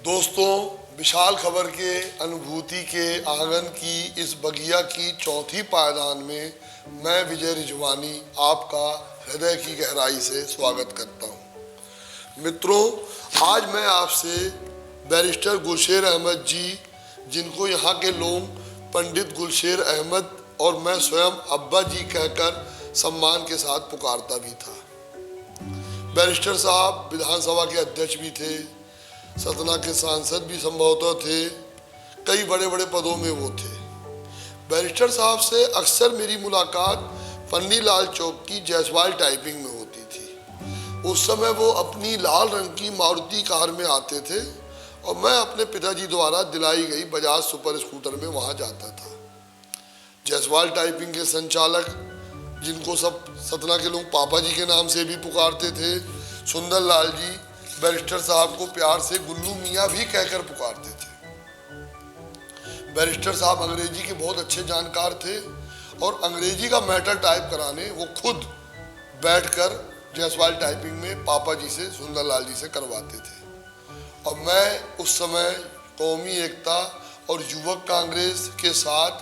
दोस्तों, विशाल खबर के अनुभूति के आंगन की इस बगिया की चौथी पायदान में मैं विजय रिजवानी आपका हृदय की गहराई से स्वागत करता हूं। मित्रों, आज मैं आपसे बैरिस्टर गुलशेर अहमद जी, जिनको यहाँ के लोग पंडित गुलशेर अहमद और मैं स्वयं अब्बा जी कहकर सम्मान के साथ पुकारता भी था। बैरिस्टर साहब विधानसभा के अध्यक्ष भी थे, सतना के सांसद भी संभवतः थे, कई बड़े बड़े पदों में वो थे। बैरिस्टर साहब से अक्सर मेरी मुलाकात पन्नी लाल चौक की जायसवाल टाइपिंग में होती थी। उस समय वो अपनी लाल रंग की मारुति कार में आते थे और मैं अपने पिताजी द्वारा दिलाई गई बजाज सुपर स्कूटर में वहाँ जाता था। जायसवाल टाइपिंग के संचालक, जिनको सब सतना के लोग पापा जी के नाम से भी पुकारते थे, सुंदर लाल जी, बैरिस्टर साहब को प्यार से गुल्लू मियाँ भी कहकर पुकारते थे। बैरिस्टर साहब अंग्रेजी के बहुत अच्छे जानकार थे और अंग्रेजी का मैटर टाइप कराने वो खुद बैठकर जायसवाल टाइपिंग में पापा जी से, सुंदर लाल जी से करवाते थे। और मैं उस समय कौमी एकता और युवक कांग्रेस के साथ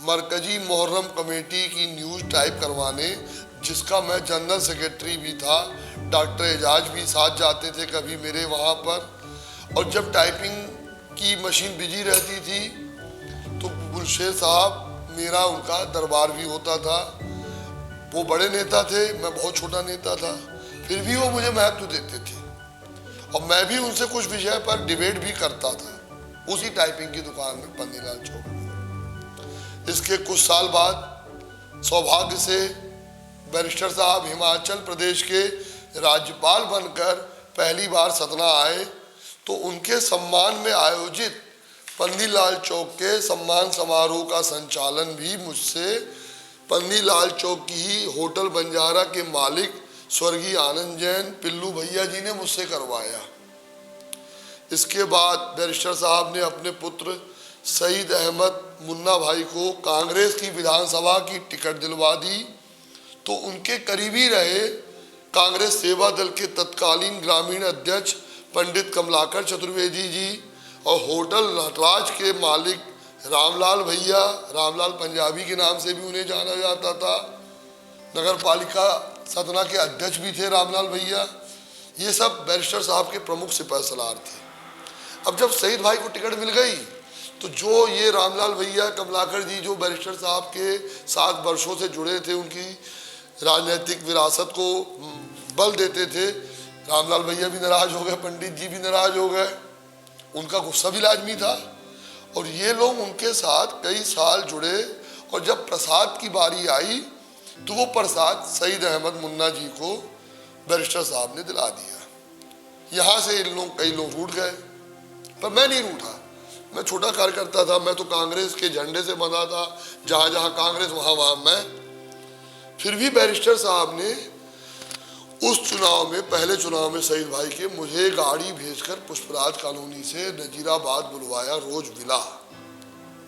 मरकजी मुहर्रम कमेटी की न्यूज़ टाइप करवाने, जिसका मैं जनरल सेक्रेटरी भी था, डॉक्टर एजाज भी साथ जाते थे कभी मेरे वहाँ पर। और जब टाइपिंग की मशीन बिजी रहती थी तो गुलशेर साहब, मेरा उनका दरबार भी होता था। वो बड़े नेता थे, मैं बहुत छोटा नेता था, फिर भी वो मुझे महत्व देते थे और मैं भी उनसे कुछ विषय पर डिबेट भी करता था उसी टाइपिंग की दुकान में पन्नी लाल चौक में। इसके कुछ साल बाद सौभाग्य से बैरिस्टर साहब हिमाचल प्रदेश के राज्यपाल बनकर पहली बार सतना आए, तो उनके सम्मान में आयोजित पन्नी लाल चौक के सम्मान समारोह का संचालन भी मुझसे पन्नी लाल चौक की ही होटल बंजारा के मालिक स्वर्गीय आनंद जैन पिल्लू भैया जी ने मुझसे करवाया। इसके बाद बैरिस्टर साहब ने अपने पुत्र सईद अहमद मुन्ना भाई को कांग्रेस की विधानसभा की टिकट दिलवा दी, तो उनके करीबी रहे कांग्रेस सेवा दल के तत्कालीन ग्रामीण अध्यक्ष पंडित कमलाकर चतुर्वेदी जी और होटल नटराज के मालिक रामलाल भैया, रामलाल पंजाबी के नाम से भी उन्हें जाना जाता था, नगर पालिका सतना के अध्यक्ष भी थे रामलाल भैया। ये सब बैरिस्टर साहब के प्रमुख सिपहसालार थे। अब जब सईद भाई को टिकट मिल गई तो जो ये रामलाल भैया, कमलाकर जी, जो बैरिस्टर साहब के साथ वर्षों से जुड़े थे, उनकी राजनीतिक विरासत को बल देते थे, रामलाल भैया भी नाराज हो गए, पंडित जी भी नाराज हो गए, उनका गुस्सा भी लाजमी था। और ये लोग उनके साथ कई साल जुड़े और जब प्रसाद की बारी आई तो वो प्रसाद सईद अहमद मुन्ना जी को बैरिस्टर साहब ने दिला दिया। यहाँ से इन लोग, कई लोग रूठ गए, पर मैं नहीं रूठा। मैं छोटा कार्यकर्ता था, मैं तो कांग्रेस के झंडे से बंधा था, जहाँ जहाँ कांग्रेस वहाँ वहाँ मैं। फिर भी बैरिस्टर साहब ने उस चुनाव में, पहले चुनाव में सईद भाई के, मुझे गाड़ी भेजकर पुष्पराज कॉलोनी से नजीराबाद बुलवाया, रोज मिला।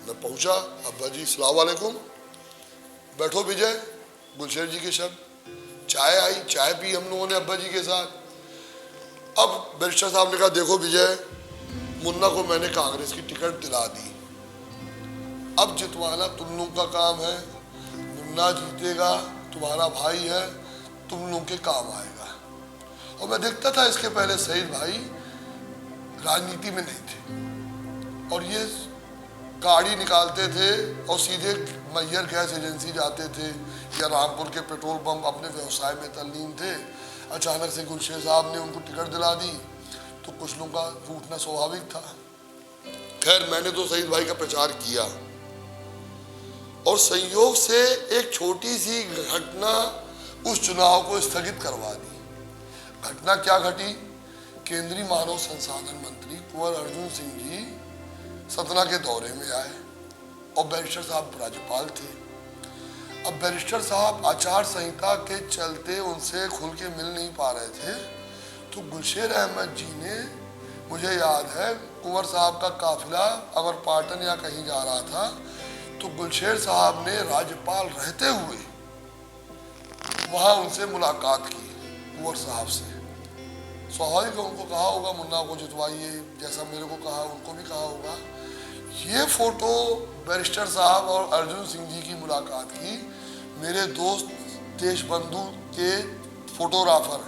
मैं पहुंचा, अब्बा जी अस्सलाम वालेकुम, बैठो विजय, गुलशेर जी के शब्द, चाय आई, चाय पी हम लोगों ने अब्बा जी के साथ। अब बैरिस्टर साहब ने कहा, देखो विजय, मुन्ना को मैंने कांग्रेस की टिकट दिला दी, अब जितवाना तुम लोग का काम है, मुन्ना जीतेगा, तुम्हारा भाई है, तुम लोग के काम आएगा। और मैं देखता था इसके पहले सईद भाई राजनीति में नहीं थे और ये गाड़ी निकालते थे और सीधे मैयर गैस एजेंसी जाते थे या रामपुर के पेट्रोल पंप, अपने व्यवसाय में तल्लीन थे। अचानक से गुलशेर साहब ने उनको टिकट दिला दी तो कुछ लोगों का रूठना स्वाभाविक था। खैर, मैंने तो सईद भाई का प्रचार किया और संयोग से एक छोटी सी घटना उस चुनाव को स्थगित करवा दी। घटना क्या घटी? केंद्रीय मानव संसाधन मंत्री कुंवर अर्जुन सिंह जी सतना के दौरे में आए और बैरिस्टर साहब राज्यपाल थे। अब बैरिस्टर साहब आचार संहिता के चलते उनसे खुल के मिल नहीं पा रहे थे, तो गुलशेर अहमद जी ने, मुझे याद है, कुंवर साहब का काफिला अगर पाटन या कहीं जा रहा था तो गुलशेर साहब ने राज्यपाल रहते हुए वहाँ उनसे मुलाकात की, कुंवर साहब से। स्वाभाविक है उनको कहा होगा मुन्ना को जितवाइए, जैसा मेरे को कहा उनको भी कहा होगा। ये फोटो बैरिस्टर साहब और अर्जुन सिंह जी की मुलाकात की मेरे दोस्त देशबंधु के फोटोग्राफर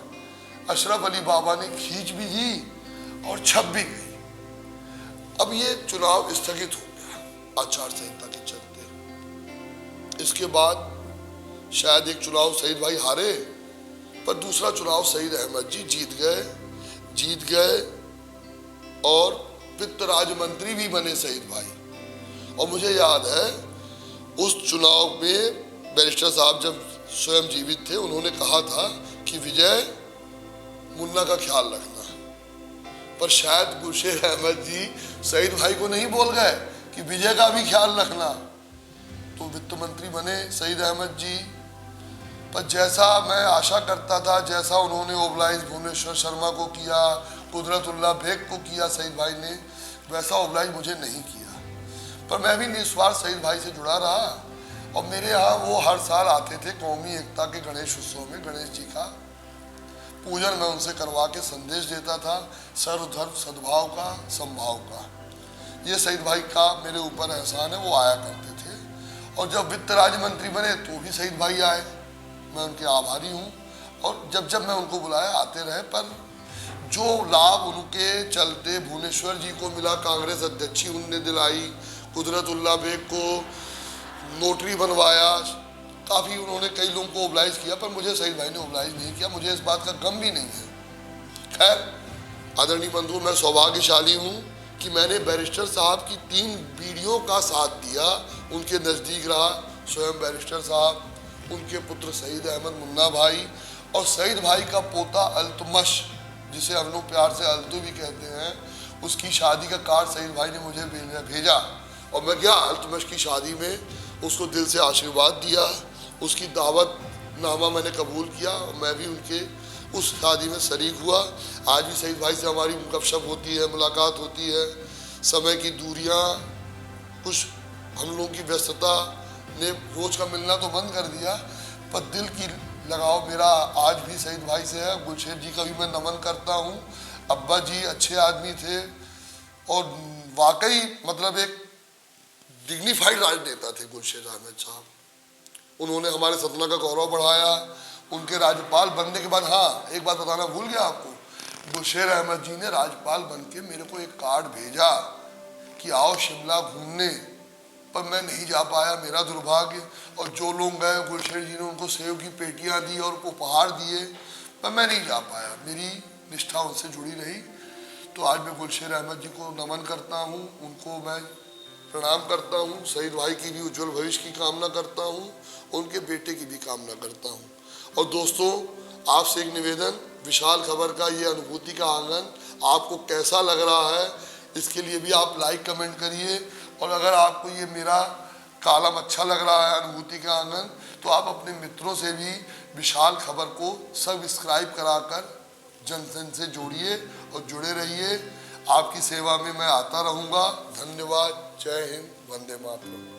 अशरफ अली बाबा ने खींच भी दी और छप भी गई। अब ये चुनाव स्थगित हो गया आचार संहिता के चलते। इसके बाद शायद एक चुनाव सईद भाई हारे, पर दूसरा चुनाव सईद अहमद जी जीत गए और वित्त राज्य मंत्री भी बने सईद भाई। और मुझे याद है उस चुनाव में बैरिस्टर साहब जब स्वयं जीवित थे उन्होंने कहा था कि विजय मुन्ना का ख्याल रखना, पर शायद गुलशेर अहमद जी सईद भाई को नहीं बोल गए कि विजय का भी ख्याल रखना। तो वित्त मंत्री बने सईद अहमद जी, पर जैसा मैं आशा करता था, जैसा उन्होंने ओबलाइज भुवनेश्वर शर्मा को किया, कुदरतुल्लाह बेग को किया सईद भाई ने, वैसा ओबलाइज मुझे नहीं किया। पर मैं भी निस्वार्थ सईद भाई से जुड़ा रहा और मेरे यहाँ वो हर साल आते थे कौमी एकता के गणेश उत्सव में। गणेश जी का पूजन मैं उनसे करवा के संदेश देता था, सर्वधर्म सद्भाव का, समभाव का। ये सईद भाई का मेरे ऊपर एहसान है, वो आया करते थे। और जब वित्त राज्य मंत्री बने तो भी सईद भाई आए, मैं उनके आभारी हूँ। और जब जब मैं उनको बुलाया आते रहे, पर जो लाभ उनके चलते भुवनेश्वर जी को मिला, कांग्रेस अध्यक्षी उनने दिलाई, कुदरतुल्लाह बेग को नोटरी बनवाया, काफ़ी उन्होंने कई लोगों को ओबलाइज किया, पर मुझे सईद भाई ने ओबलाइज नहीं किया। मुझे इस बात का गम भी नहीं है। खैर आदरणीय बंधु, मैं सौभाग्यशाली हूँ कि मैंने बैरिस्टर साहब की 3 पीढ़ियों का साथ दिया, उनके नज़दीक रहा। स्वयं बैरिस्टर साहब, उनके पुत्र सईद अहमद मुन्ना भाई और सईद भाई का पोता अल्तमश, जिसे हम लोग प्यार से अल्तू भी कहते हैं, उसकी शादी का कार्ड सईद भाई ने मुझे भेजा और मैं गया अल्तमश की शादी में, उसको दिल से आशीर्वाद दिया, उसकी दावत नामा मैंने कबूल किया और मैं भी उनके उस शादी में शरीक हुआ। आज भी सईद भाई से हमारी गपशप होती है, मुलाकात होती है। समय की दूरियां, कुछ हम लोगों की व्यस्तता ने रोज का मिलना तो बंद कर दिया, पर दिल की लगाव मेरा आज भी सईद भाई से है। गुलशेर जी का भी मैं नमन करता हूँ। अब्बा जी अच्छे आदमी थे और वाकई मतलब एक डिग्निफाइड राजनेता थे गुलशेर अहमद साहब। उन्होंने हमारे सतना का गौरव बढ़ाया। उनके राज्यपाल बनने के बाद, हाँ एक बात बताना भूल गया आपको, गुलशेर अहमद जी ने राज्यपाल बन के मेरे को एक कार्ड भेजा कि आओ शिमला घूमने, पर मैं नहीं जा पाया, मेरा दुर्भाग्य। और जो लोग गए, गुलशेर जी ने उनको सेव की पेटियां दी और उपहार दिए, पर मैं नहीं जा पाया, मेरी निष्ठा उनसे जुड़ी रही। तो आज मैं गुलशेर अहमद जी को नमन करता हूँ, उनको मैं प्रणाम करता हूँ। सईद भाई की भी उज्जवल भविष्य की कामना करता हूँ, उनके बेटे की भी कामना करता हूँ। और दोस्तों, आपसे एक निवेदन, विशाल खबर का ये अनुभूति का आंगन आपको कैसा लग रहा है, इसके लिए भी आप लाइक कमेंट करिए। और अगर आपको ये मेरा कॉलम अच्छा लग रहा है, अनुभूति का आंगन, तो आप अपने मित्रों से भी विशाल खबर को सब्सक्राइब कराकर जन जन से जोड़िए और जुड़े रहिए। आपकी सेवा में मैं आता रहूँगा। धन्यवाद। जय हिंद। वंदे मातरम।